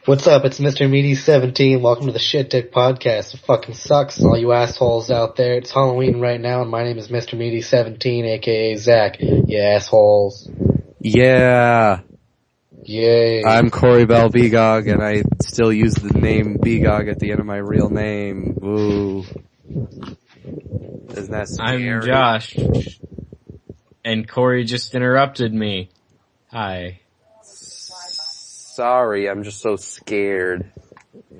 What's up? It's Mr. Meaty17. Welcome to the Shit Dick Podcast. It fucking sucks, all you assholes out there. It's Halloween right now, and my name is Mr. Meaty17, aka Zach. You assholes. Yeah. Yay. I'm Corey Bell Begog, and I still use the name Begog at the end of my real name. Woo. Isn't that scary? I'm Josh. And Corey just interrupted me. Hi. Sorry, I'm just so scared.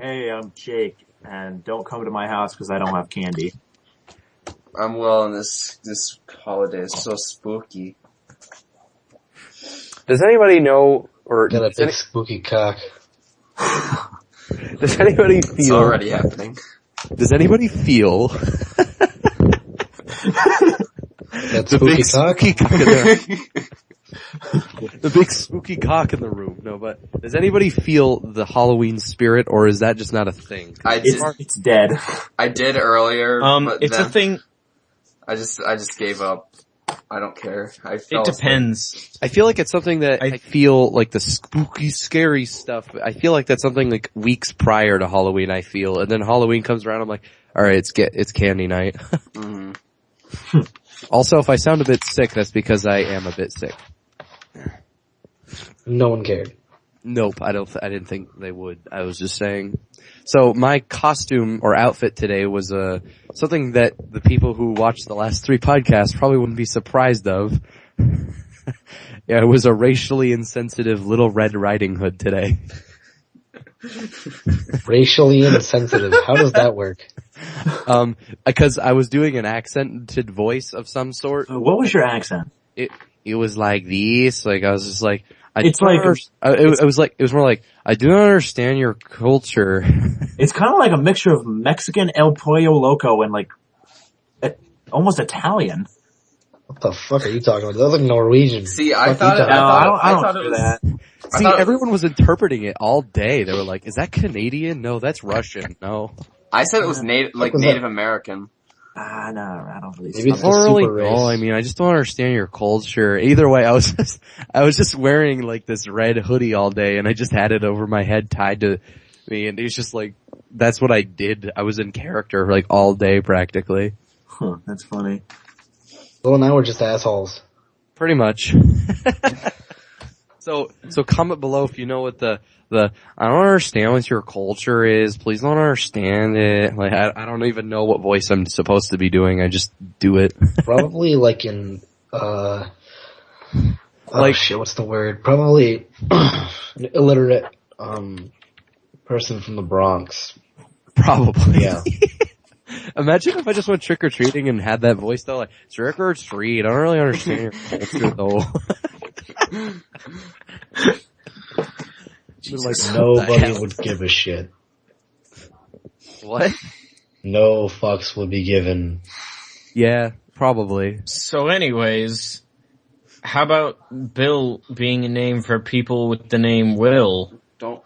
Hey, I'm Jake, and don't come to my house because I don't have candy. I'm Will, and this holiday is so spooky. Does anybody know, or Got a big spooky cock. does anybody feel? It's already happening. Does anybody feel? That spooky cock? The big spooky cock in the room. No, but does anybody feel the Halloween spirit, or is that just not a thing? It's dead. I did earlier. But it's then a thing. I just gave up. I don't care. It depends. I feel like it's something that I feel like the spooky, scary stuff. I feel like that's something like weeks prior to Halloween. I feel, and then Halloween comes around. I'm like, all right, it's candy night. Mm-hmm. Also, if I sound a bit sick, that's because I am a bit sick. No one cared. Nope, I didn't think they would. I was just saying. So my costume or outfit today was something that the people who watched the last 3 podcasts probably wouldn't be surprised of. Yeah, it was a racially insensitive Little Red Riding Hood today. Racially insensitive. How does that work? Because I was doing an accented voice of some sort. What was your accent? It was like this. Like I was just like. It was more like, I do not understand your culture. It's kind of like a mixture of Mexican El Pollo Loco and like, almost Italian. What the fuck are you talking about? That was like Norwegian. See, I Fuck thought you I thought don't it do was that. See, everyone was interpreting it all day. They were like, is that Canadian? No, that's Russian. No. I said it was Native American. No, I don't believe Maybe so. it's I don't really super race. know. I mean, I just don't understand your culture. Either way, I was just wearing like this red hoodie all day, and I just had it over my head tied to me, and it was just like, that's what I did. I was in character like all day practically. Huh, that's funny. Well, now we're just assholes. Pretty much. So comment below if you know what the I don't understand what your culture is. Please don't understand it. Like I don't even know what voice I'm supposed to be doing. I just do it. Probably like in what's the word? Probably an illiterate person from the Bronx. Probably. Yeah. Imagine if I just went trick or treating and had that voice though, like trick or treat. I don't really understand your culture though. Like nobody would give a shit. What? No fucks would be given. Yeah, probably. So anyways, how about Bill being a name for people with the name Will? Don't.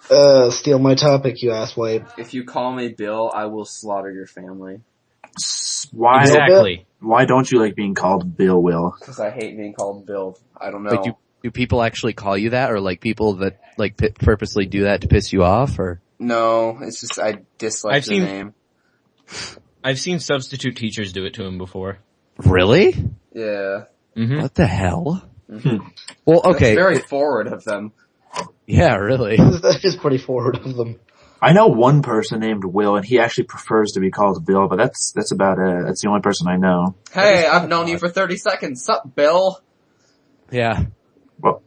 Steal my topic, you asswipe. If you call me Bill, I will slaughter your family. Why? Exactly. Why don't you like being called Bill Will? Because I hate being called Bill. I don't know. Like, do people actually call you that, or like people that like purposely do that to piss you off, or? No, it's just I dislike the name. I've seen substitute teachers do it to him before. Really? Yeah. Mm-hmm. What the hell? Mm-hmm. Well, okay. That's very forward of them. Yeah, really. That is pretty forward of them. I know one person named Will, and he actually prefers to be called Bill, but that's about it. That's the only person I know. Hey, I've known you for 30 seconds. Sup, Bill? Yeah. Well.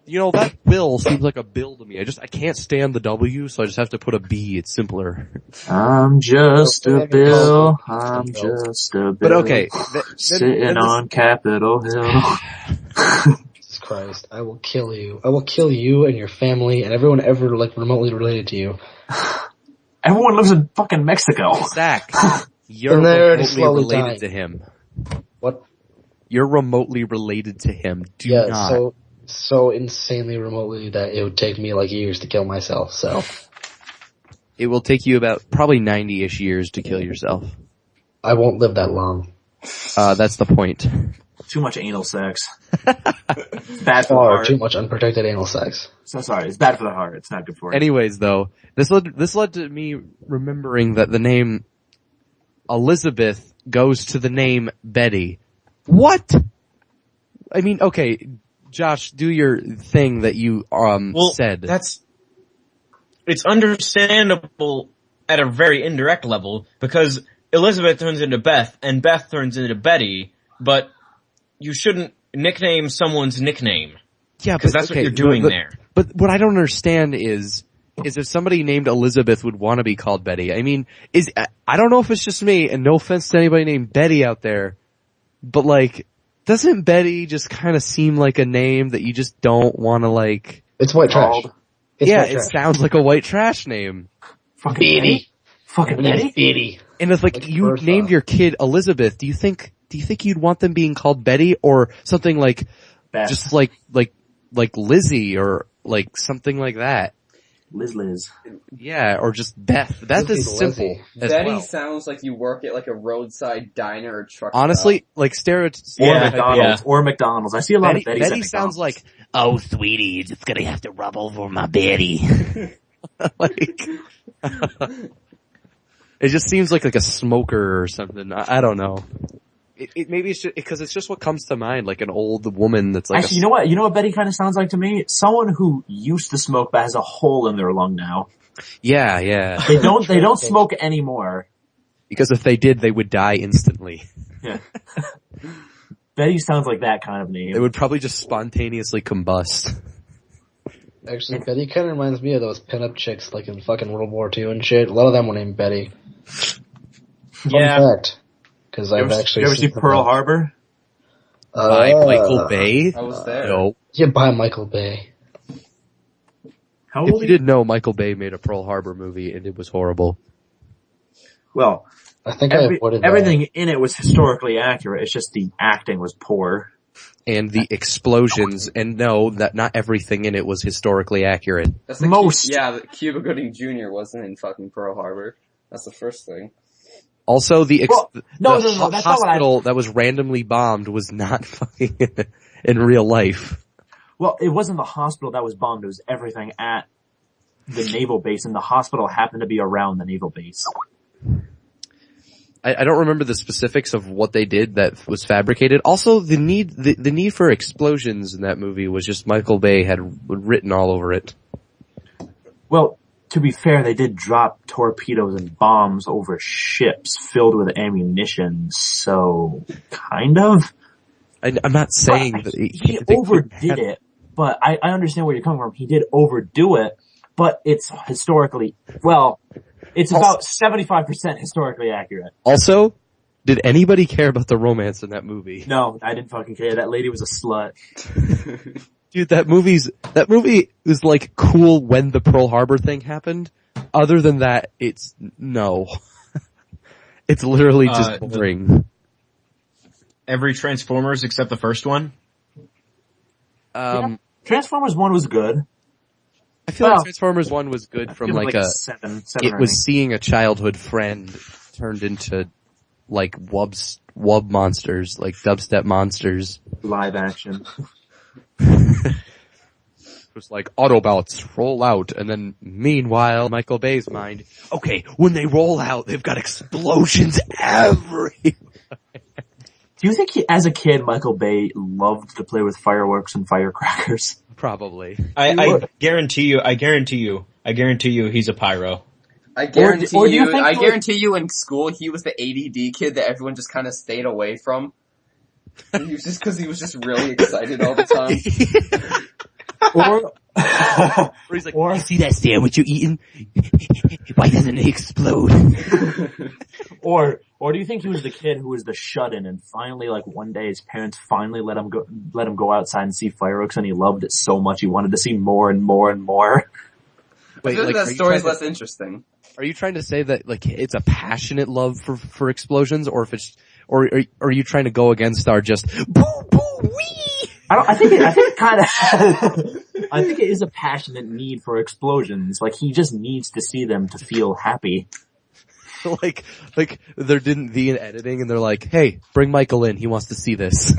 You know, that Will seems like a Bill to me. I can't stand the W, so I just have to put a B. It's simpler. I'm just a Bill. I'm just a Bill. But okay. Sitting on Capitol Hill. Jesus Christ. I will kill you. I will kill you and your family and everyone ever like remotely related to you. Everyone lives in fucking Mexico. Zach, you're And they're already remotely slowly related dying. to him. What? You're remotely related to him. Do Yeah, not. so insanely remotely that it would take me like years to kill myself, so. It will take you about probably 90-ish years to kill yourself. I won't live that long. That's the point. Too much anal sex. Bad for the Or heart. too much unprotected anal sex. So sorry, it's bad for the heart. It's not good for you. Anyways, though, this led to me remembering that the name Elizabeth goes to the name Betty. What? I mean, okay, Josh, do your thing that you said. It's understandable at a very indirect level because Elizabeth turns into Beth and Beth turns into Betty, but you shouldn't nickname someone's nickname. Yeah, because that's what you're doing there. But what I don't understand is if somebody named Elizabeth would want to be called Betty. I mean, I don't know if it's just me, and no offense to anybody named Betty out there, but like, doesn't Betty just kind of seem like a name that you just don't want to like? It's white trash. It sounds like a white trash name. Fucking Betty. Fucking Betty? Betty. And it's like you named your kid Elizabeth. Do you think you'd want them being called Betty or something like Beth. just like Lizzie or like something like that? Liz. Yeah, or just Beth. That is simple. Betty sounds like you work at like a roadside diner or truck Honestly, stop. like Or McDonald's. I see a lot of Betty's Betty at sounds McDonald's. like, oh sweetie, you're just gonna have to rub over my Betty. Like, it just seems like a smoker or something. I don't know. It maybe it's just because it's just what comes to mind, like an old woman that's like. Actually, you know what Betty kind of sounds like to me? Someone who used to smoke but has a hole in their lung now. Yeah. They don't smoke anymore. Because if they did, they would die instantly. Yeah. Betty sounds like that kind of name. They would probably just spontaneously combust. Actually, Betty kind of reminds me of those pinup chicks like in fucking World War II and shit. A lot of them were named Betty. Fun fact. Because I've actually you ever see Pearl Harbor? By Michael Bay? I was there. No. Yeah, by Michael Bay. How If old you didn't know, Michael Bay made a Pearl Harbor movie and it was horrible. Well, I think I avoided that. everything in it was historically accurate. It's just the acting was poor. And the explosions, and no, that not everything in it was historically accurate. That's Most. Cuba Gooding Jr. wasn't in fucking Pearl Harbor. That's the first thing. Also, the no, that's not what hospital that was randomly bombed was not fucking in real life. Well, it wasn't the hospital that was bombed. It was everything at the naval base, and the hospital happened to be around the naval base. I don't remember the specifics of what they did that was fabricated. Also, the need for explosions in that movie was just Michael Bay had written all over it. Well, to be fair, they did drop torpedoes and bombs over ships filled with ammunition, so kind of. I'm not saying that he overdid it, but I understand where you're coming from. He did overdo it, but it's historically, well, it's about 75% historically accurate. Also, did anybody care about the romance in that movie? No, I didn't fucking care. That lady was a slut. Dude, that movie was like cool when the Pearl Harbor thing happened. Other than that, it's no. It's literally just boring. Every Transformers except the first one? Transformers 1 was good. I feel like Transformers 1 was good from like a, seven it or was eight. seeing a childhood friend turned into like wub monsters, like dubstep monsters. Live action. It was like Autobots roll out, and then meanwhile, Michael Bay's mind, okay, when they roll out, they've got explosions everywhere. Do you think as a kid, Michael Bay loved to play with fireworks and firecrackers? Probably. I guarantee you he's a pyro. I guarantee you you in school he was the ADD kid that everyone just kind of stayed away from. And he was just because he was just really excited all the time. Or he's like, you see that sandwich you're eating? Why doesn't it explode? Or do you think he was the kid who was the shut-in and finally, like, one day his parents finally let him go outside and see fireworks and he loved it so much he wanted to see more and more and more? Wait, I feel like that story's less interesting. Are you trying to say that, like, it's a passionate love for explosions, or if it's, or are you trying to go against our just boo boo wee? I think it kind of, I think it is a passionate need for explosions. Like, he just needs to see them to feel happy. like there didn't be an editing and they're like, hey, bring Michael in. He wants to see this.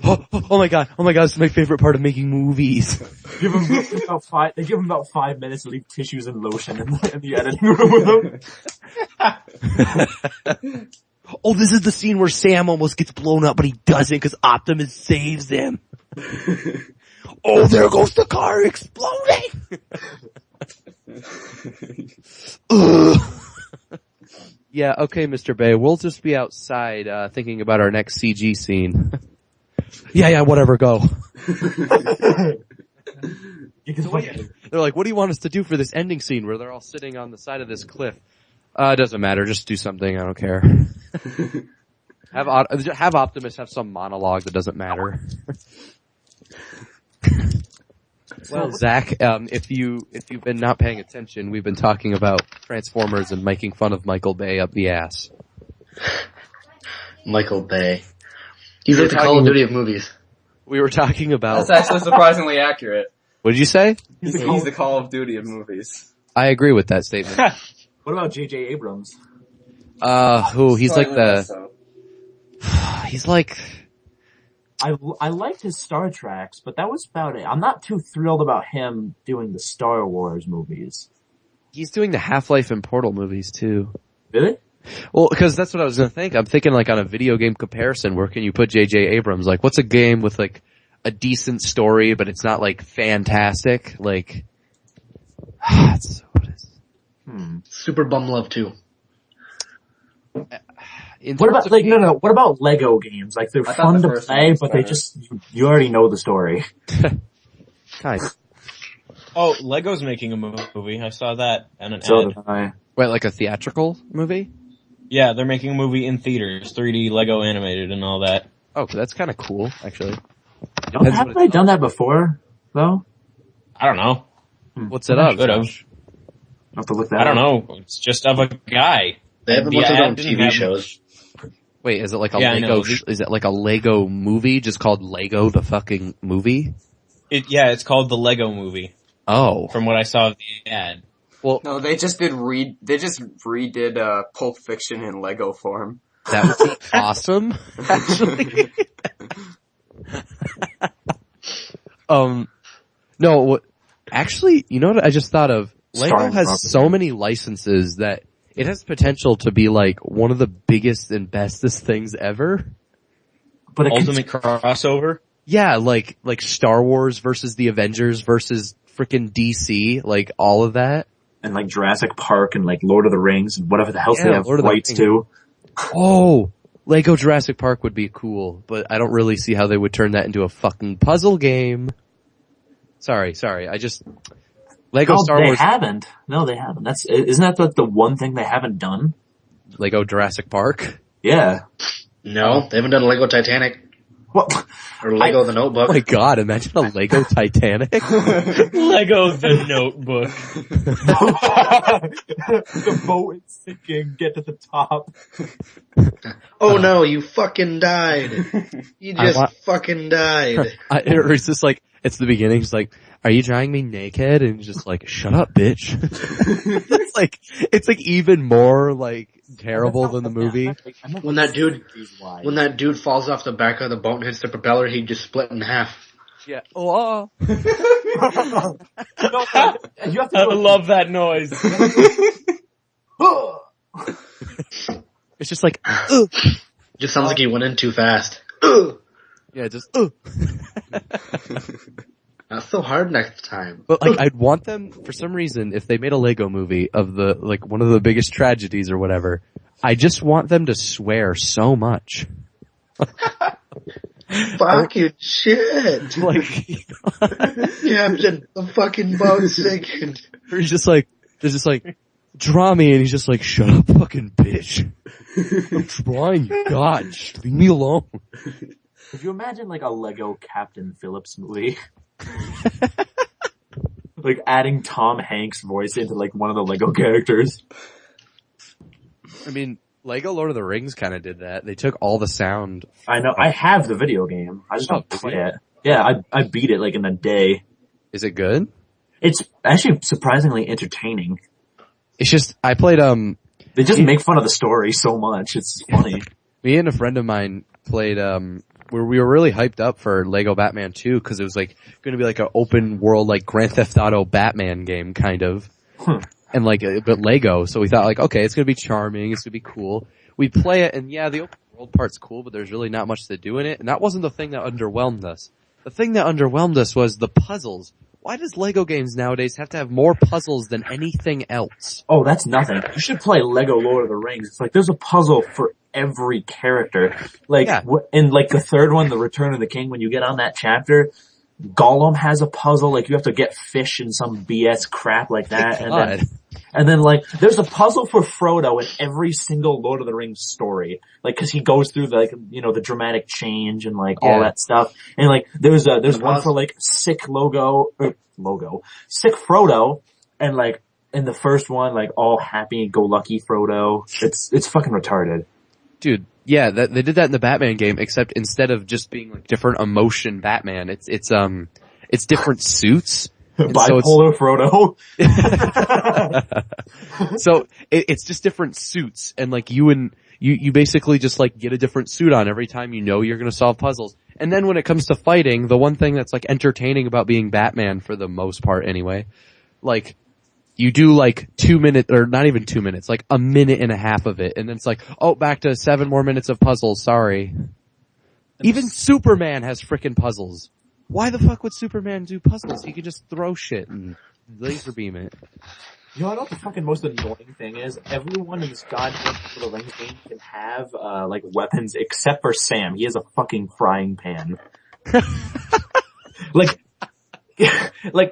Oh my god, this is my favorite part of making movies. They give him about 5 minutes to leave tissues and lotion in the editing room with him. Oh, this is the scene where Sam almost gets blown up, but he doesn't because Optimus saves him. Oh, there goes the car exploding! Yeah, okay, Mr. Bay, we'll just be outside, thinking about our next CG scene. Yeah, whatever, go. They're like, what do you want us to do for this ending scene where they're all sitting on the side of this cliff? It doesn't matter, just do something, I don't care. Have Optimus have some monologue that doesn't matter. Well, Zach, if you've been not paying attention, we've been talking about Transformers and making fun of Michael Bay up the ass. Michael Bay. He's like the Call of Duty of movies. We were talking about... That's actually surprisingly accurate. What did you say? He's the Call of Duty of movies. I agree with that statement. What about J.J. Abrams? He's like the... So. He's like... I liked his Star Treks, but that was about it. I'm not too thrilled about him doing the Star Wars movies. He's doing the Half-Life and Portal movies too. Really? Well, because that's what I was gonna think. I'm thinking like on a video game comparison, where can you put J.J. Abrams? Like, what's a game with like a decent story, but it's not like fantastic? Like, that's what it is. Super Bum Love 2. What about what about Lego games? Like they're fun to play, but they just you already know the story. Nice. Oh, Lego's making a movie. I saw that on an So ad. did I. Wait, like a theatrical movie? Yeah, they're making a movie in theaters, 3D Lego animated and all that. Oh, that's kind of cool, actually. Haven't they done that before, though? I don't know. What's it of? Could have. I'll have to look that I don't up. know. It's just of a guy. They have a bunch of their own TV shows. Wait, is it like a Yeah, Lego? Is it like a Lego movie, just called Lego the fucking movie? It's called the Lego Movie. Oh, From what I saw of the ad. well, No, they just redid Pulp Fiction in Lego form. that would be awesome. Actually, no. What? Actually, you know what I just thought of? Lego Starring has Robert so many licenses that it has potential to be like one of the biggest and bestest things ever. But it Ultimate crossover. Yeah, like Star Wars versus the Avengers versus frickin' DC, like all of that. and like Jurassic Park and like Lord of the Rings and whatever the hell they have Lord of the rights Rings. to. Oh, Lego Jurassic Park would be cool, but I don't really see how they would turn that into a fucking puzzle game. Sorry. Lego No, Star they Wars. haven't. No, they haven't. Isn't that the one thing they haven't done? Lego Jurassic Park. Yeah. No, they haven't done Lego Titanic What? or Lego The Notebook. Oh my god, imagine a Lego Titanic. Lego the Notebook. The boat is sinking. Get to the top. Oh no, you fucking died. You just fucking died. Or it's just like, it's the beginning, it's like, are you drawing me naked? And just like, shut up, bitch. it's like even more like terrible than the movie. When that dude falls off the back of the boat and hits the propeller, he just split in half. Yeah. Oh. I love that noise. It's just like, Just sounds like he went in too fast. yeah, just, Not so hard next time. But like, I'd want them, for some reason, if they made a Lego movie of the, like, one of the biggest tragedies or whatever, I just want them to swear so much. Fucking shit. Like, Captain, the fucking boat's sinking. or he's just like, draw me, and he's just like, shut up, fucking bitch. I'm trying, God, just leave me alone. Could you imagine like a Lego Captain Phillips movie? Like adding Tom Hanks' voice into like one of the Lego characters. I mean, Lego Lord of the Rings kind of did that. They took all the sound. I know. I have the video game. I just don't play it. Yeah, I beat it like in a day. Is it good? It's actually surprisingly entertaining. It's just, I played, They just make fun of the story so much. It's funny. me and a friend of mine played, where we were really hyped up for Lego Batman 2 because it was like going to be like an open world, like Grand Theft Auto Batman game, kind of. And like, but Lego. So we thought like, okay, it's going to be charming. It's going to be cool. We play it and yeah, the open world part's cool, but there's really not much to do in it. And that wasn't the thing that underwhelmed us. The thing that underwhelmed us was the puzzles. Why does Lego games nowadays have to have more puzzles than anything else? Oh, that's nothing. You should play Lego Lord of the Rings. It's like there's a puzzle for every character. Like, Yeah. in like the third one, The Return of the King, when you get on that chapter, Gollum has a puzzle. Like you have to get fish and some BS crap like that. And then like, there's a puzzle for Frodo in every single Lord of the Rings story. Like, cause he goes through the, like, you know, the dramatic change and like all that stuff. And like, there's one for like sick sick Frodo. And like, in the first one, like all happy go lucky Frodo. It's fucking retarded. Dude, yeah, they did that in the Batman game, except instead of just being like different emotion Batman, it's different suits. Bipolar Frodo. So it's just different suits, and like you basically just like get a different suit on every time you know you're gonna solve puzzles. And then when it comes to fighting, the one thing that's like entertaining about being Batman for the most part anyway, like you do like 2 minutes, or not even 2 minutes, like a minute and a half of it, and then it's like, oh, back to 7 more minutes of puzzles, sorry. Even Superman has frickin' puzzles. Why the fuck would Superman do puzzles? He could just throw shit and laser beam it. You know what the fucking most annoying thing is? Everyone in this goddamn Lord of the Rings game can have, like weapons except for Sam. He has a fucking frying pan. like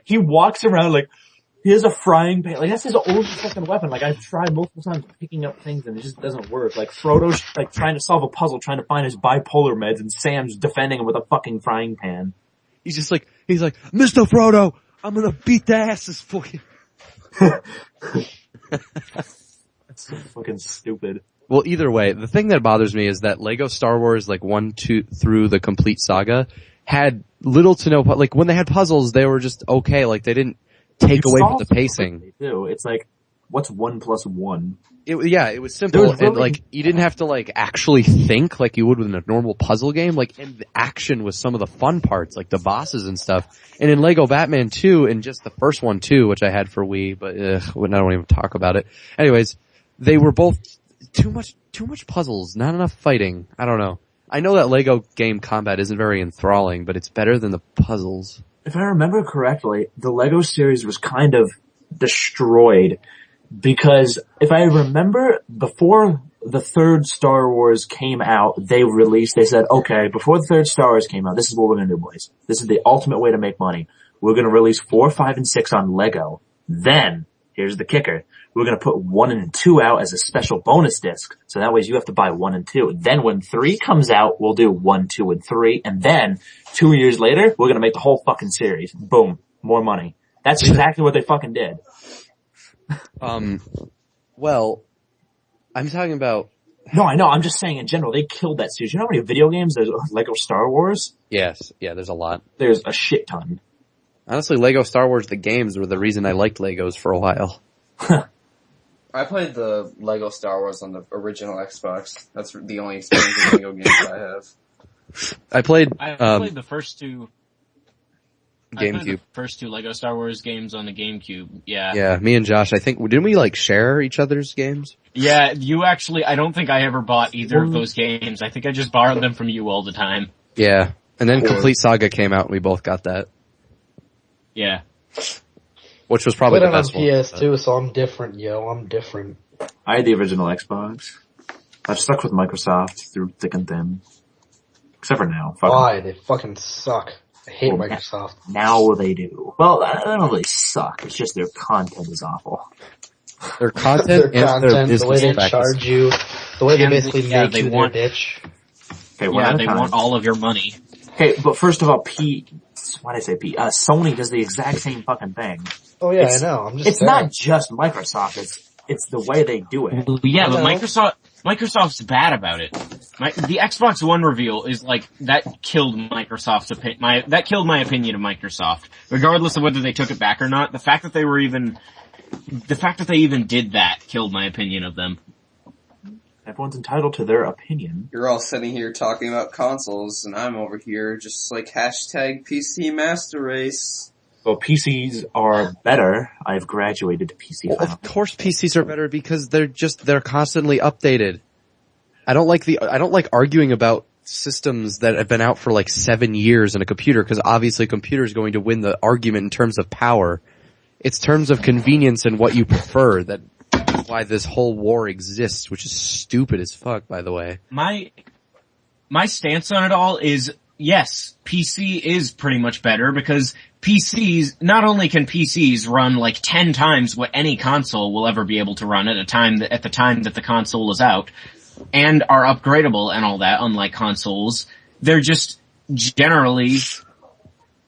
he walks around like, he has a frying pan. Like that's his only fucking weapon. Like I've tried multiple times picking up things and it just doesn't work. Like Frodo's like trying to solve a puzzle, trying to find his bipolar meds, and Sam's defending him with a fucking frying pan. He's like, Mr. Frodo, I'm gonna beat the asses for you. That's so fucking stupid. Well, either way, the thing that bothers me is that Lego Star Wars, like 1, 2, through the complete saga, had little to no, like when they had puzzles, they were just okay. Like they didn't take away from the pacing. They do. It's like, what's 1 + 1? It was simple, and like you didn't have to like actually think like you would with a normal puzzle game. Like, and the action was some of the fun parts, like the bosses and stuff. And in Lego Batman 2, and just the first one too, which I had for Wii, but I don't even talk about it. Anyways, they were both too much puzzles, not enough fighting. I don't know. I know that Lego game combat isn't very enthralling, but it's better than the puzzles. If I remember correctly, the Lego series was kind of destroyed because if I remember, before the third Star Wars came out, they said, okay, before the third Star Wars came out, this is what we're going to do, boys. This is the ultimate way to make money. We're going to release 4, 5, and 6 on Lego. Then, here's the kicker. We're going to put 1 and 2 out as a special bonus disc. So that way you have to buy 1 and 2. Then when 3 comes out, we'll do 1, 2, and 3. And then 2 years later, we're going to make the whole fucking series. Boom. More money. That's exactly what they fucking did. Well, I'm talking about... No, I know. I'm just saying in general, they killed that series. You know how many video games there's Lego Star Wars? Yes. Yeah, there's a lot. There's a shit ton. Honestly, Lego Star Wars, the games, were the reason I liked Legos for a while. I played the Lego Star Wars on the original Xbox. That's the only experience with Lego games I have. I played the first two. GameCube. The first 2 Lego Star Wars games on the GameCube. Yeah. Yeah, me and Josh, I think, didn't we like share each other's games? Yeah, you actually, I don't think I ever bought either of those games. I think I just borrowed them from you all the time. Yeah. And then Complete Saga came out and we both got that. Yeah. Which was probably the Put it on best one. PS2, so I'm different, yo. I'm different. I had the original Xbox. I've stuck with Microsoft through thick and thin. Except for now. Why? They fucking suck. I hate Microsoft. Now they do. Well, they don't really suck. It's just their content is awful. Their content and their business the way they practices. charge you, the way they And, basically make they you want- their bitch. Okay, They want all of your money. Okay, but first of all, why did I say P? Sony does the exact same fucking thing. Oh yeah, It's- I know. I'm just It's saying. not just Microsoft. It's the way they do it. Yeah, but Hello? Microsoft's bad about it. The Xbox One reveal is like, that killed Microsoft's that killed my opinion of Microsoft. Regardless of whether they took it back or not, the fact that they were even the fact that they even did that killed my opinion of them. Everyone's entitled to their opinion. You're all sitting here talking about consoles, and I'm over here just like hashtag PC Master Race. Well, PCs are better. I've graduated to PC. Well, of course PCs are better because they're constantly updated. I don't like arguing about systems that have been out for like 7 years in a computer, because obviously a computer is going to win the argument in terms of power. It's terms of convenience and what you prefer that's why this whole war exists, which is stupid as fuck, by the way. My stance on it all is, yes, PC is pretty much better because PCs, not only can PCs run like 10 times what any console will ever be able to run at the time that the console is out, and are upgradable and all that, unlike consoles, they're just generally,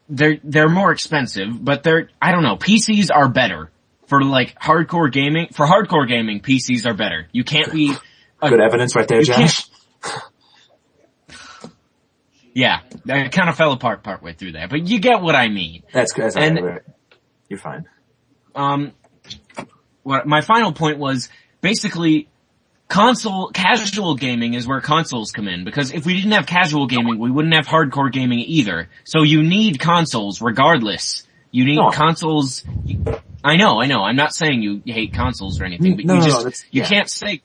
they're more expensive, but I don't know, PCs are better. For like hardcore gaming, PCs are better. You can't be... Good evidence right there, Josh. Yeah, that kind of fell apart partway through there, but you get what I mean. That's good. Right. You're fine. My final point was basically casual gaming is where consoles come in, because if we didn't have casual gaming, we wouldn't have hardcore gaming either. So you need consoles regardless. You need consoles. I know. I'm not saying you hate consoles or anything, but you can't say,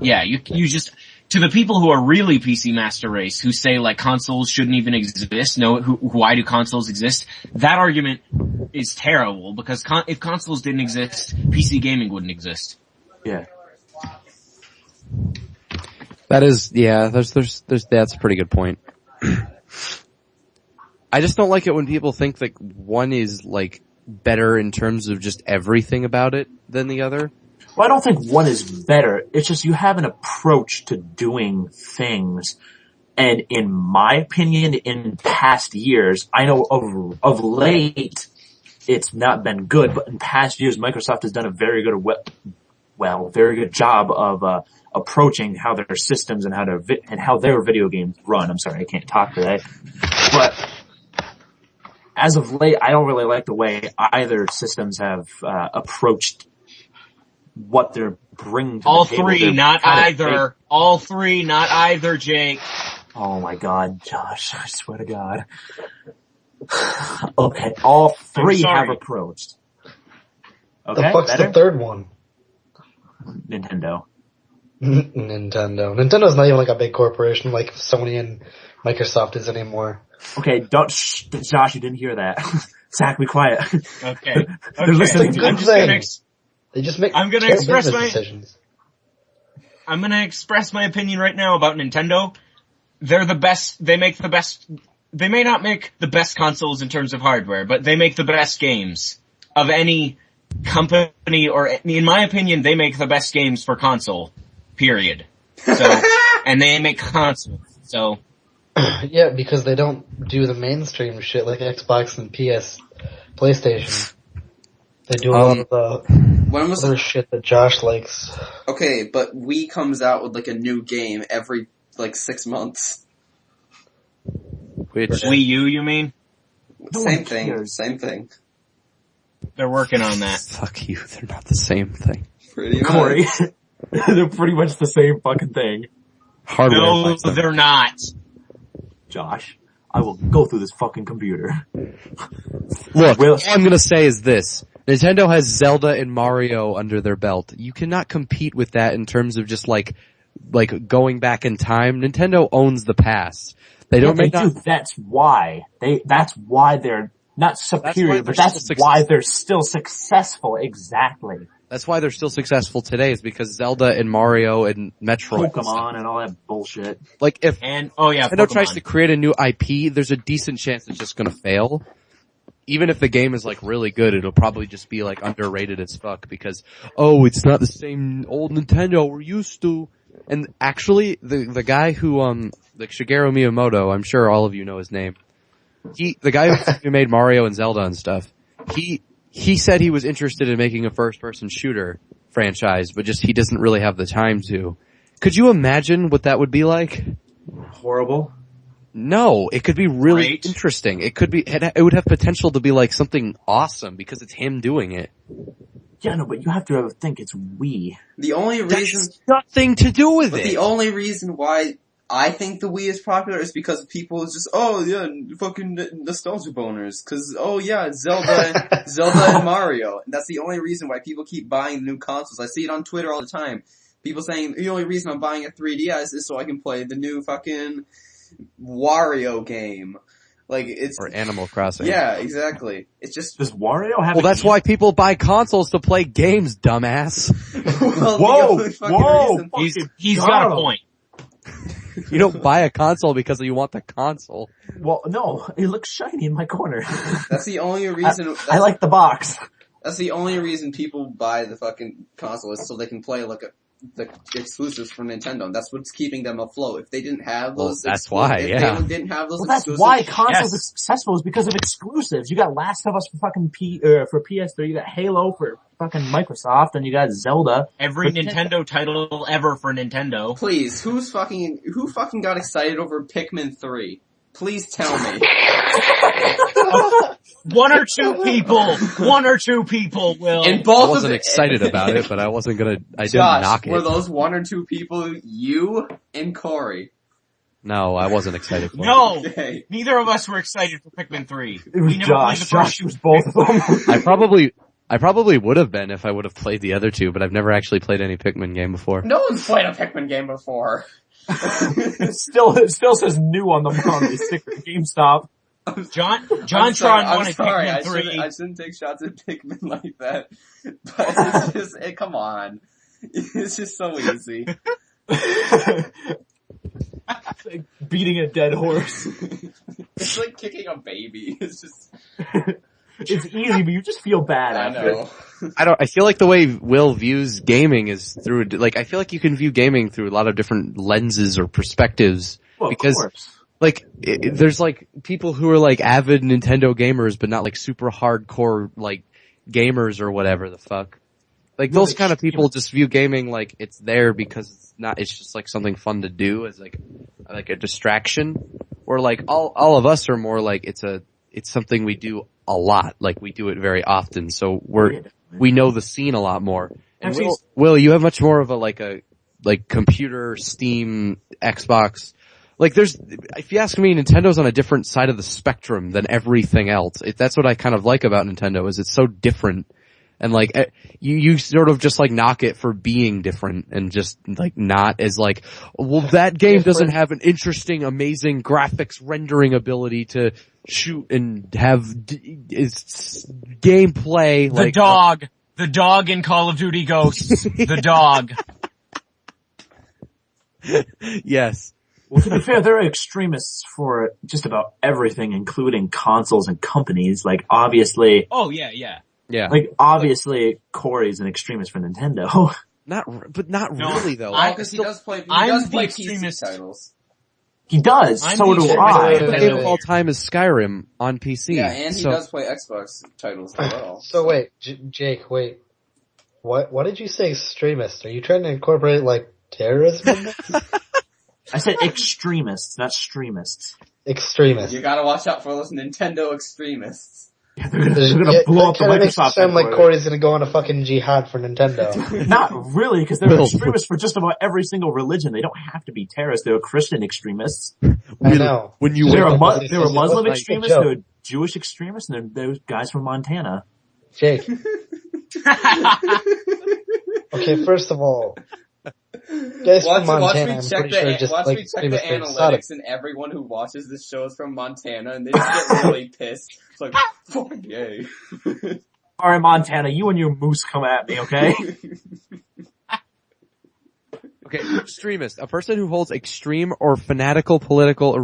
you just, to the people who are really PC Master Race, who say like consoles shouldn't even exist, why do consoles exist? That argument is terrible, because if consoles didn't exist, PC gaming wouldn't exist. Yeah. That is, that's a pretty good point. I just don't like it when people think that one is like better in terms of just everything about it than the other. Well, I don't think one is better. It's just you have an approach to doing things. And in my opinion, in past years, I know of late, it's not been good, but in past years, Microsoft has done a very good job of, approaching how their systems and how their video games run. I'm sorry, I can't talk today. But as of late, I don't really like the way either systems have approached what they're bringing to all the table. Three, not either. All three, not either, Jake. Oh my God, Josh! I swear to God. Okay, all three have approached. Okay, the fuck's the third one? Nintendo. Nintendo's not even like a big corporation like Sony and Microsoft is anymore. Okay, Josh, you didn't hear that. Zach, be quiet. Okay. They're listening to you. They just make I'm gonna express decisions. I'm gonna express my opinion right now about Nintendo. They're the best, they make the best, they may not make the best consoles in terms of hardware, but they make the best games of any company, or in my opinion, they make the best games for console. Period. So, and they make consoles, so. Yeah, because they don't do the mainstream shit like Xbox and PlayStation. They do a lot of the other shit that Josh likes. Okay, but Wii comes out with like a new game every like 6 months. Which Wii U, you mean? Same thing. They're working on that. Fuck you, they're not the same thing. Pretty much. Corey, they're pretty much the same fucking thing. Hardware. No, they're not. Josh, I will go through this fucking computer. Look, all I'm gonna say is this. Nintendo has Zelda and Mario under their belt. You cannot compete with that in terms of just like going back in time. Nintendo owns the past. They don't make that. That's why they're not superior, but that's why they're still successful. Exactly. That's why they're still successful today, is because Zelda and Mario and Metroid. Pokemon and all that bullshit. Like if Nintendo tries to create a new IP, there's a decent chance it's just gonna fail. Even if the game is like really good, it'll probably just be like underrated as fuck because, it's not the same old Nintendo we're used to. And actually, the guy who, like Shigeru Miyamoto, I'm sure all of you know his name. The guy who made Mario and Zelda and stuff, he said he was interested in making a first-person shooter franchise, but just he doesn't really have the time to. Could you imagine what that would be like? Horrible. No, it could be really Great. interesting. It would have potential to be like something awesome because it's him doing it. Yeah, no, but you have to think it's Wii. The only reason, That's nothing to do with but it. the only reason why I think the Wii is popular is because people is just, oh yeah, fucking nostalgia boners. Cause, oh yeah, Zelda and Mario. And that's the only reason why people keep buying new consoles. I see it on Twitter all the time. People saying, the only reason I'm buying a 3DS is so I can play the new fucking Wario game. Like, it's... Or Animal Crossing. Yeah, exactly. It's just... Does Wario have Well, that's why people buy consoles to play games, dumbass. well, Whoa! He's got a point. You don't buy a console because you want the console. Well, no, it looks shiny in my corner. That's the only reason... I like the box. That's the only reason people buy the fucking console is so they can play like the exclusives from Nintendo. That's what's keeping them afloat. If they didn't have those, that's why, yeah. If they didn't have those, That's exclusives, why consoles are successful, is because of exclusives. You got Last of Us for fucking for PS3, you got Halo for fucking Microsoft, and you got Zelda. Every Nintendo title ever for Nintendo. Please, who fucking got excited over Pikmin 3? Please tell me. One or two people will. And both I wasn't excited about it, but I wasn't gonna, I didn't Josh, knock it. were those one or two people you and Corey? No, I wasn't excited for it. No! Okay. Neither of us were excited for Pikmin 3. It was We never played the Josh. Josh first was both of them. I probably would have been if I would have played the other two, but I've never actually played any Pikmin game before. No one's played a Pikmin game before. It still says new on the sticker at GameStop. John I'm sorry, Tron wanted Pikmin 3. I shouldn't take shots at Pikmin like that. But it's just, come on. It's just so easy. Like beating a dead horse. It's like kicking a baby. It's just... It's easy, but you just feel bad I after know. I feel like the way Will views gaming is through, like, I feel like you can view gaming through a lot of different lenses or perspectives. Well, because, of course. like, there's like people who are like avid Nintendo gamers, but not like super hardcore, like, gamers or whatever the fuck. Like, those kind of people just view gaming like it's there because it's just like something fun to do as like a distraction. Or like, all of us are more like it's something we do a lot. Like, we do it very often, so we know the scene a lot more. And Will, you have much more of a computer, Steam, Xbox. Like, if you ask me, Nintendo's on a different side of the spectrum than everything else. That's what I kind of like about Nintendo, is it's so different. And like, you sort of just like knock it for being different and just like not as like, well, that game doesn't have an interesting, amazing graphics rendering ability to shoot and have its gameplay. The dog in Call of Duty Ghosts. The dog. Yes. Well, to be fair, there are extremists for just about everything, including consoles and companies. Like, obviously, Oh, yeah. Yeah. like, obviously, Corey's an extremist for Nintendo. Not really though. Because he does play I'm the PC extremist. titles. He does, I'm so the do extremist. My I. favorite game of all time is Skyrim on PC. Yeah, and he so, does play Xbox titles as well. So wait, Jake, wait. What did you say, extremist? Are you trying to incorporate like terrorism in this? I said extremists, not streamists. Extremist. You gotta watch out for those Nintendo extremists. Yeah, they're gonna blow up the That makes it Microsoft sound like headquarters. Corey's gonna go on a fucking jihad for Nintendo. Not really, because they're Will. extremists for just about every single religion. They don't have to be terrorists. They're Christian extremists. I know. When you There wake are up, there are Muslim Like a extremists, joke. there are Jewish extremists, and there are those guys from Montana. Jake. Okay, first of all, guys from Montana, I'm pretty sure just watch like me check the extremists are exotic. analytics, and everyone who watches this show is from Montana, and they just get really pissed. It's like, fucking yay. Alright, Montana, you and your moose come at me, okay? okay, extremist, a person who holds extreme or fanatical political or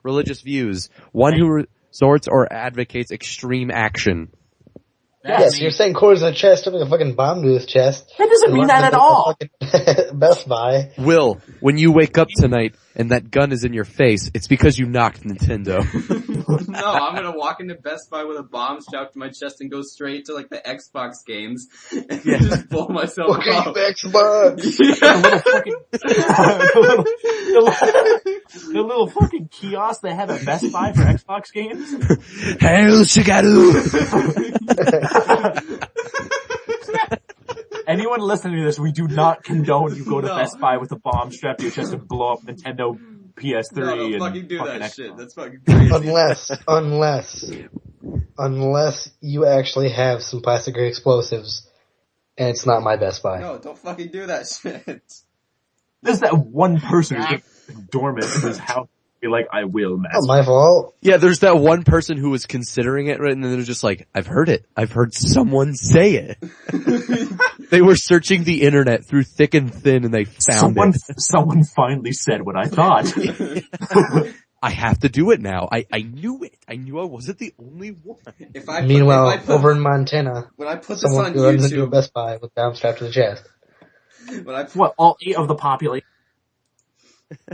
religious views, one who resorts or advocates extreme action. Yes, you're saying Corey's in a chest, having a fucking bomb to his chest. That doesn't mean that at all. Best Buy. Will, when you wake up tonight and that gun is in your face, it's because you knocked Nintendo. No, I'm gonna walk into Best Buy with a bomb strapped to my chest and go straight to like the Xbox games and just blow myself Okay, up. Xbox. The little fucking kiosk they have at Best Buy for Xbox games. Hail Shigadu! anyone listening to this, we do not condone you go to No. Best Buy with a bomb strapped to your chest and blow up Nintendo PS3 No, don't and fucking do that Xbox. shit. That's fucking crazy. Unless you actually have some plastic grade explosives, and it's not my Best Buy. No, don't fucking do that shit. There's that one person who's dormant in his house. Be like, I will, Not master. my fault. Yeah, there's that one person who was considering it, right? And then they're just like, I've heard it. I've heard someone say it. They were searching the internet through thick and thin and they found it. Someone finally said what I thought. I have to do it now. I knew it. I knew I wasn't the only one. Meanwhile, over in Montana, when I put this someone on runs into a YouTube, Best Buy with bomb strapped to the chest. What, all 8 of the population?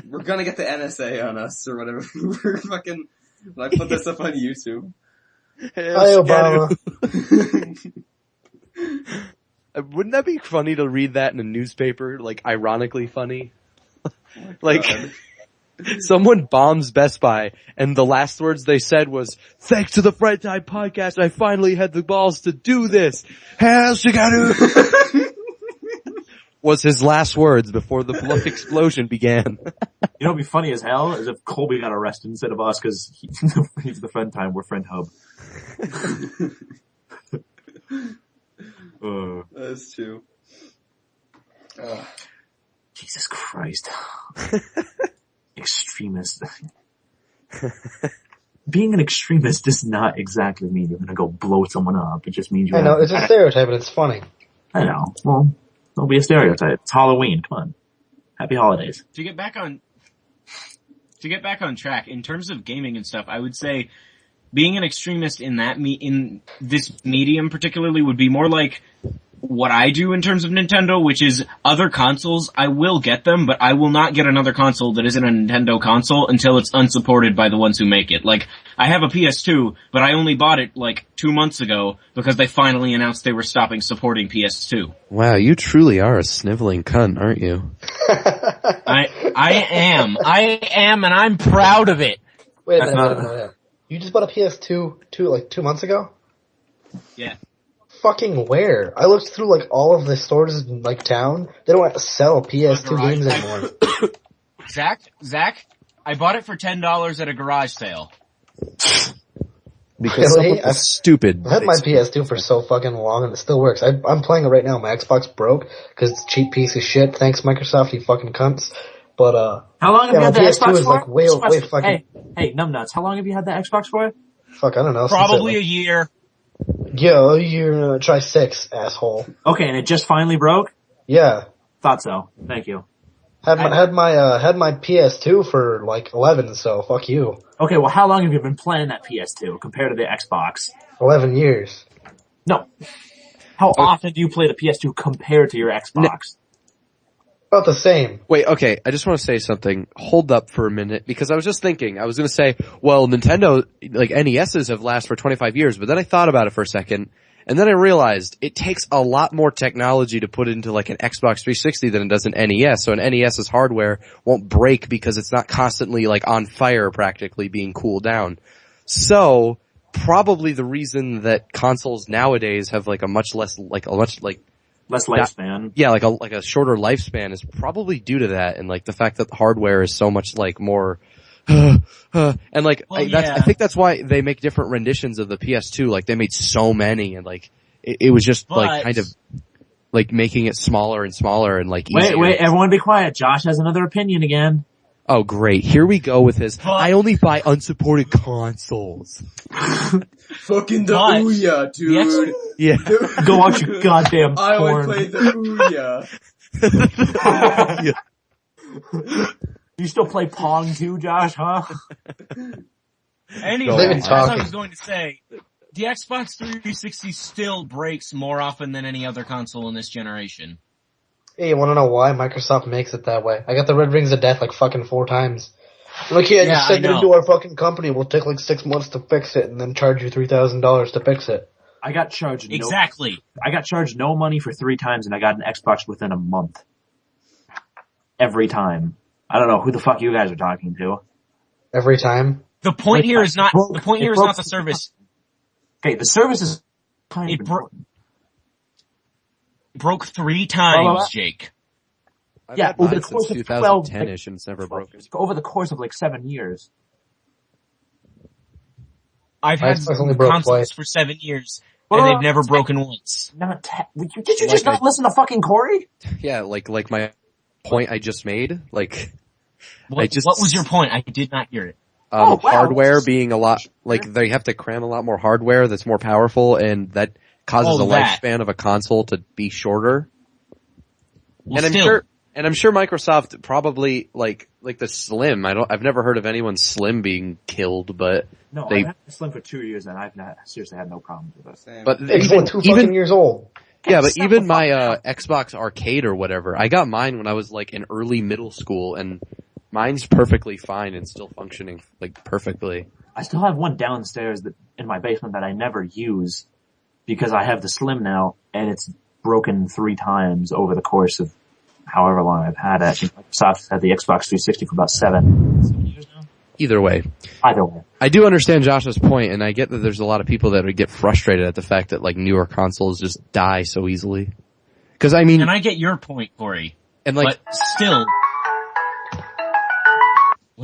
we're gonna get the NSA on us or whatever. We're fucking. When I put this up on YouTube, Hi, Obama. Wouldn't that be funny to read that in a newspaper? Like, ironically funny? Like, someone bombs Best Buy, and the last words they said was, thanks to the Fright Time podcast, I finally had the balls to do this. Hell, Shiganu! Was his last words before the blood explosion began. You know what'd be funny as hell is if Colby got arrested instead of us because he's the friend time, we're friend hub. that's true. Jesus Christ. Extremist. Being an extremist does not exactly mean you're gonna go blow someone up. It just means you I know, it's a stereotype and it's funny. I know. Well, don't be a stereotype. It's Halloween. Come on. Happy holidays. To get back on track, in terms of gaming and stuff, I would say being an extremist in in this medium particularly would be more like what I do in terms of Nintendo, which is other consoles, I will get them, but I will not get another console that isn't a Nintendo console until it's unsupported by the ones who make it. Like, I have a PS2, but I only bought it like 2 months ago because they finally announced they were stopping supporting PS2. Wow, you truly are a sniveling cunt, aren't you? I am, and I'm proud of it. Wait a minute. You just bought a PS2 2 months ago? Yeah. Fucking where? I looked through like all of the stores in like town. They don't sell PS2 games anymore. Zach, I bought it for $10 at a garage sale. Because Really? someone was stupid. I've had my PS2 for so fucking long and it still works. I'm playing it right now. My Xbox broke because it's a cheap piece of shit. Thanks Microsoft, you fucking cunts. But how long have you had the PS2 Xbox is for? like way fucking. Hey, numbnuts. How long have you had the Xbox for? Fuck, I don't know. Probably a year. Yo, you're try 6, asshole. Okay, and it just finally broke? Yeah. Thought so. Thank you. Had my PS2 for like 11, so fuck you. Okay, well how long have you been playing that PS2 compared to the Xbox? 11 years. No. How often do you play the PS2 compared to your Xbox? About the same. Wait, okay, I just want to say something. Hold up for a minute, because I was just thinking, I was gonna say, well, Nintendo, like, NESs have lasted for 25 years, but then I thought about it for a second, and then I realized it takes a lot more technology to put into like an Xbox 360 than it does an NES, so an NES's hardware won't break because it's not constantly like on fire practically being cooled down. So, probably the reason that consoles nowadays have like less lifespan. Yeah, like a shorter lifespan is probably due to that, and like the fact that the hardware is so much like more, and like I think that's why they make different renditions of the PS2. Like they made so many, and like it was just like kind of like making it smaller and smaller and like easier. Wait, everyone be quiet. Josh has another opinion again. Oh great, here we go with his, I only buy unsupported consoles. Fucking the Ouya, dude. Yeah. Go watch your goddamn porn. I would play the Ouya. Yeah. You still play Pong too, Josh, huh? Anyway, as I was going to say, the Xbox 360 still breaks more often than any other console in this generation. Hey, you wanna know why Microsoft makes it that way? I got the Red Rings of Death like fucking 4 times. Like, yeah, just send it into our fucking company. We'll take like 6 months to fix it and then charge you $3,000 to fix it. I got charged I got charged no money for 3 times and I got an Xbox within a month. Every time. I don't know who the fuck you guys are talking to. Every time? The point here is not the service. Okay, the service is kind of important. broke 3 times, Jake. I've Yeah, had over mine the course since of 12, 2010-ish and it's never broken. over the course of like 7 years. I've My had Xbox only broke consoles twice. for 7 years, and they've never broken once. Did you just not listen to fucking Corey? Yeah, like my point I just made, like, What was your point? I did not hear it. Oh, wow. hardware being a lot, like they have to cram a lot more hardware that's more powerful and that causes Oh, the that. lifespan of a console to be shorter. Well, And still, I'm sure Microsoft probably, like the Slim, I've never heard of anyone Slim being killed, but No, they, I've had the Slim for 2 years and I've seriously had no problems with it. Same. but It's only 2 fucking years old. yeah, but Stop even the my, fuck Xbox Arcade or whatever, I got mine when I was like in early middle school and mine's perfectly fine and still functioning like perfectly. I still have one downstairs in my basement that I never use because I have the Slim now and it's broken 3 times over the course of however long I've had it. I think Microsoft had the Xbox 360 for about 7 years now. Either way. Either way. I do understand Josh's point, and I get that there's a lot of people that would get frustrated at the fact that like newer consoles just die so easily. Cause I mean, and I get your point, Corey, and like, but still,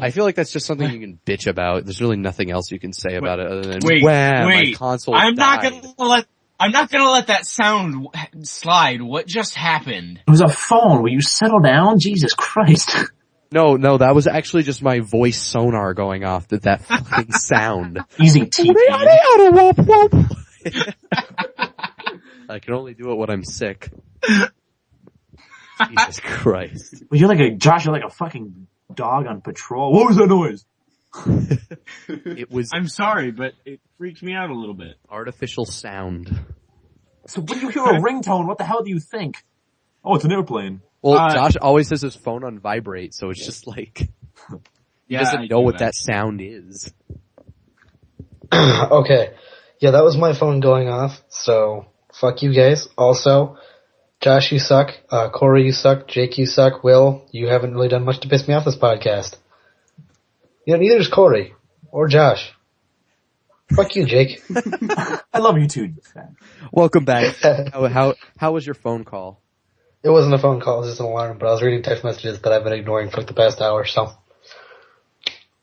I feel like that's just something you can bitch about. There's really nothing else you can say about it other than, wait, wow, my wait, console I'm died. not gonna let that sound slide. What just happened? It was a phone. Will you settle down? Jesus Christ. No, that was actually just my voice sonar going off that fucking sound. Easy TP. I can only do it when I'm sick. Jesus Christ. Well, Josh, you're like a fucking dog on patrol. What was that noise? It was I'm sorry, but it freaked me out a little bit. artificial sound. So when you hear a ringtone, what the hell do you think? Oh, it's an airplane. Well, Josh always has his phone on vibrate, so it's just like, he doesn't know what that sound is. Okay. Yeah, that was my phone going off, so fuck you guys. Also, Josh, you suck. Corey, you suck. Jake, you suck. Will, you haven't really done much to piss me off this podcast. You know, neither is Corey. Or Josh. Fuck you, Jake. I love you too. Welcome back. How was your phone call? It wasn't a phone call, it was just an alarm, but I was reading text messages that I've been ignoring for like the past hour, so.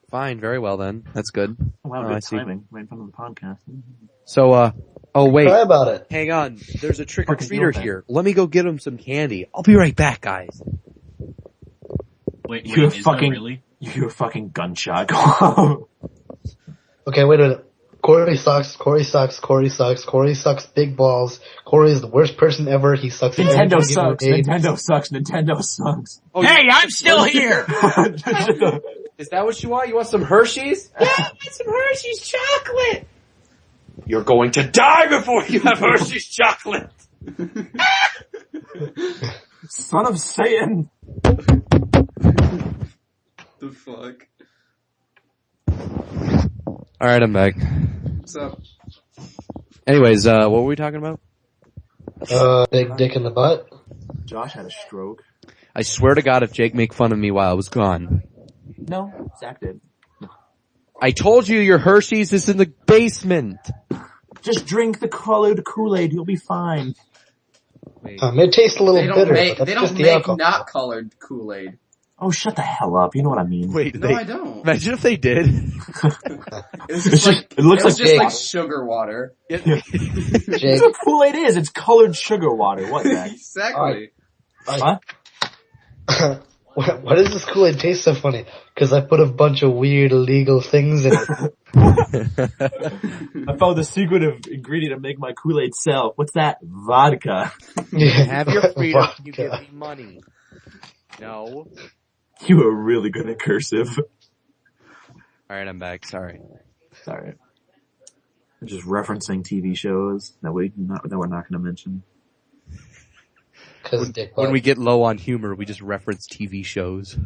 Fine, very well then. That's good. Wow, Oh, I good see. timing. Right in front of the podcast. So, oh wait. Try about it. Hang on. There's a trick-or-treater Fucking deal, here. Let me go get him some candy. I'll be right back, guys. Wait, You're is there really? You're a fucking gunshot. Okay, wait a minute. Corey sucks, Corey sucks, Corey sucks, Corey sucks big balls. Corey is the worst person ever, he sucks at Nintendo everything sucks. he made. Nintendo sucks. Nintendo sucks. Oh, Hey, I'm still here! is that what you want? You want some Hershey's? Yeah, I want some Hershey's chocolate! You're going to die before you have Hershey's chocolate! Son of Satan. The fuck? Alright, I'm back. What's up? Anyways, what were we talking about? Big dick in the butt. Josh had a stroke. I swear to God if Jake make fun of me while I was gone. No, Zach did. I told you your Hershey's is in the basement! Just drink the colored Kool-Aid. You'll be fine. Wait. It tastes a little They don't bitter, make, but they that's don't just the make alcohol. not colored Kool-Aid. Oh, shut the hell up. You know what I mean. Wait, No, I don't. imagine if they did. It's just like, it looks it was like just like Jake. sugar water. Jake, That's what Kool-Aid is. It's colored sugar water. What, Zach? Exactly. Huh? why does this Kool-Aid taste so funny? Because I put a bunch of weird illegal things in it. I found the secret ingredient to make my Kool-Aid sell. What's that? Vodka. Yeah. Have your freedom, you Vodka. give me money. No. You are really good at cursive. Alright, I'm back, sorry. Sorry. I'm just referencing TV shows that we're not going to mention. Because dick When butt. we get low on humor, we just reference TV shows.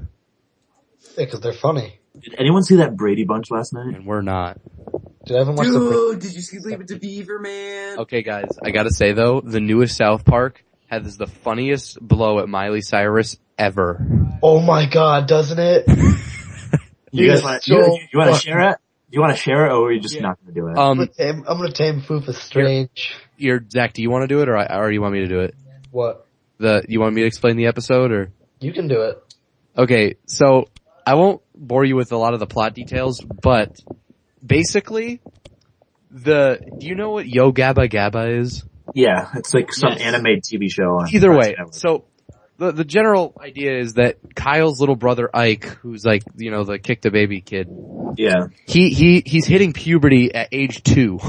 Because they're funny. Did anyone see that Brady Bunch last night? And we're not. Did I ever watch the... Dude, did you see Leave It to Beaver, man? Okay guys, I gotta say though, the newest South Park has the funniest blow at Miley Cyrus ever. Oh my god, doesn't it? You guys want so to share it? You want to share it, or are you just not going to do it? I'm gonna tame Foofa Strange. Zach, do you want to do it or you want me to do it? What? You want me to explain the episode, or? You can do it. Okay, so I won't bore you with a lot of the plot details, but basically, do you know what Yo Gabba Gabba is? Yeah, it's like some Yes. animated TV show. On Either way, Network. so the general idea is that Kyle's little brother Ike, who's like, the kick the baby kid, Yeah. he's hitting puberty at age 2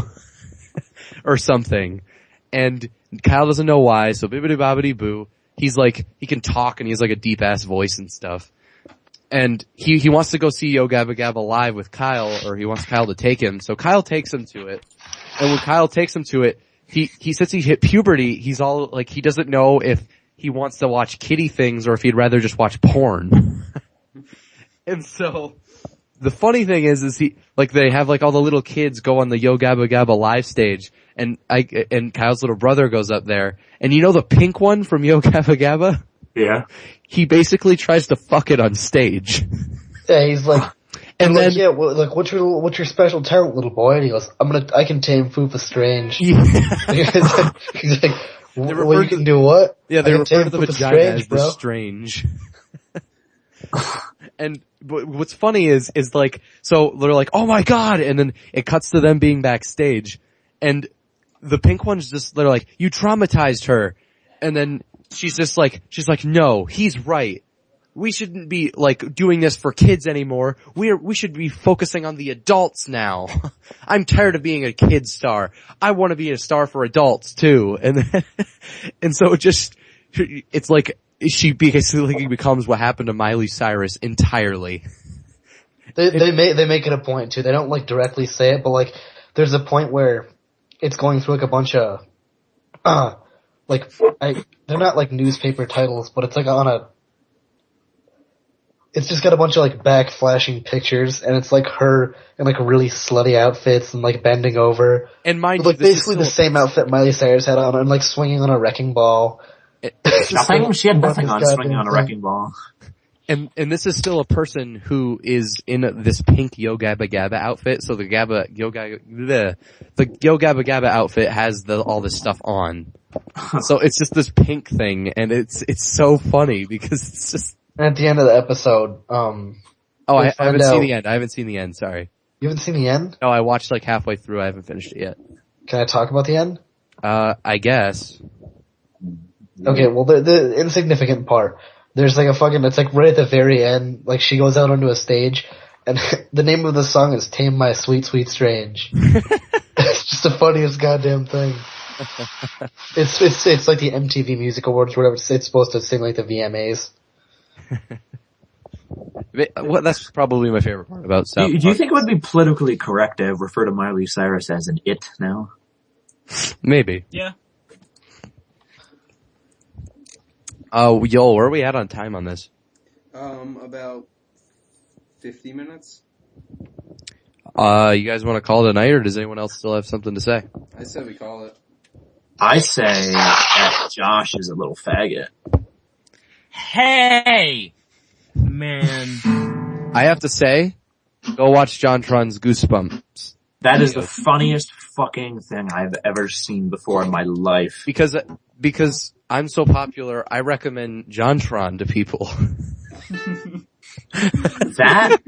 or something, and Kyle doesn't know why, so bibbidi bobbidi boo. He's like, he can talk and he has like a deep ass voice and stuff. And he wants to go see Yo Gabba Gabba live with Kyle, or he wants Kyle to take him. So Kyle takes him to it. And when Kyle takes him to it, he since he hit puberty, he's all like, he doesn't know if he wants to watch kiddie things or if he'd rather just watch porn. And so the funny thing is they have like all the little kids go on the Yo Gabba Gabba live stage, and Kyle's little brother goes up there, and the pink one from Yo Gabba Gabba? Yeah. He basically tries to fuck it on stage. Yeah, he's like, And then, like, yeah, well, like, what's your special talent, little boy? And he goes, I can tame Fupa Strange. yeah, He's like, refer well, you to- can do what? they I can refer tame to the Fupa vagina as the bro. strange. And what's funny is like, so they're like, oh my god, and then it cuts to them being backstage, and the pink one's just, they're like, you traumatized her, and then she's like, no, he's right. We shouldn't be like doing this for kids anymore. We should be focusing on the adults now. I'm tired of being a kid star. I want to be a star for adults too. And so it's like she basically becomes what happened to Miley Cyrus entirely. They make it a point too. They don't like directly say it, but like there's a point where it's going through like a bunch of they're not like newspaper titles, but it's like it's just got a bunch of like back flashing pictures, and it's like her in like really slutty outfits and like bending over. And mind Like you, this basically is the still, same outfit Miley Cyrus had on, and like swinging on a wrecking ball. Nothing. She had nothing on Goddamn swinging on a thing. wrecking ball. and this is still a person who is in this pink Yo Gabba Gabba outfit. So the Yo Gabba Gabba outfit has all this stuff on. So it's just this pink thing, and it's so funny because it's just. And at the end of the episode, I haven't seen the end. I haven't seen the end. Sorry. You haven't seen the end? No, I watched like halfway through. I haven't finished it yet. Can I talk about the end? I guess. Okay, well, the insignificant part. There's like it's like right at the very end, like she goes out onto a stage, and the name of the song is Tame My Sweet Sweet Strange. It's just the funniest goddamn thing. It's like the MTV Music Awards or whatever. It's supposed to sing like the VMAs. Well, that's probably my favorite part about South Do you think it would be politically correct to refer to Miley Cyrus as an it now? Maybe. Yeah. Where are we at on time on this? About 50 minutes. You guys want to call it a night, or does anyone else still have something to say? I said we call it. I say that Josh is a little faggot. Hey! Man. I have to say, go watch John Tron's Goosebumps. That is the funniest fucking thing I've ever seen before in my life. Because I'm so popular, I recommend JonTron to people. That?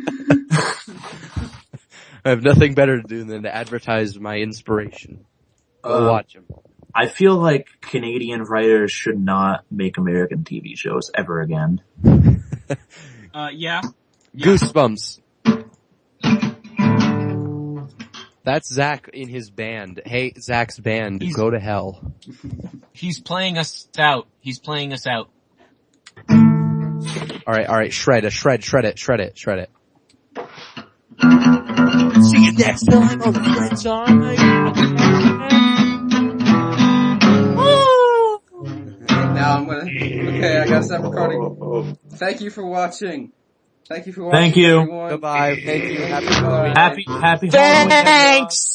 I have nothing better to do than to advertise my inspiration. Go watch him. I feel like Canadian writers should not make American TV shows ever again. Yeah. Goosebumps. That's Zach in his band. Hey, Zach's band, go to hell. He's playing us out. Alright, shred it. See you next time on the Friends Now I'm gonna. Okay, I gotta stop recording. Thank you for watching. Thank you. Everyone. Goodbye. Thank you. Happy Halloween. Happy Halloween. Thanks!